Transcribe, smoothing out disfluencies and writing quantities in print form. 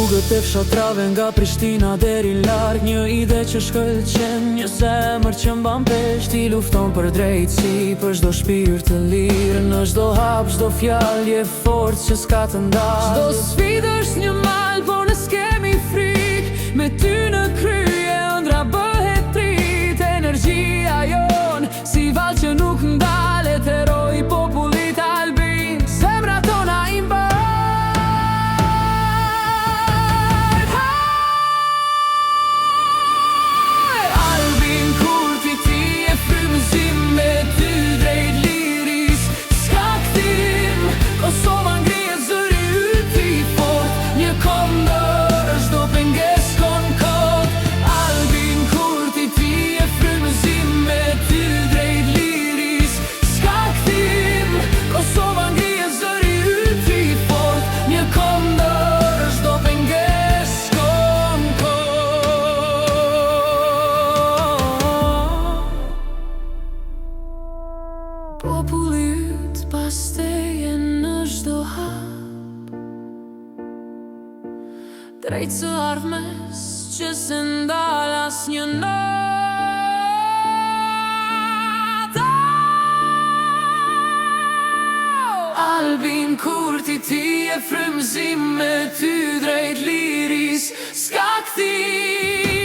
Rrugët e fshatrave nga Prishtina deri larg, një ide që shkëlqen, një zemër që mban pesh. Ti lufton për drejtësi, për çdo shpirt të lirë, në çdo hap, çdo fjalë je forcë që s'ka të ndalë. Çdo sfidë është një mal, por ne s'kemi frikë, me ty në krye ëndra bëhet dritë. Energjia jon si val që nuk ndalet, heroi i popullit albin, zemra tona i mban. Popullit pas teje në çdo hap, drejt së ardhmes që se ndal asnjë natë. Albin Kurti, ti je frymëzim, me ty drejt liris s'ka kthim.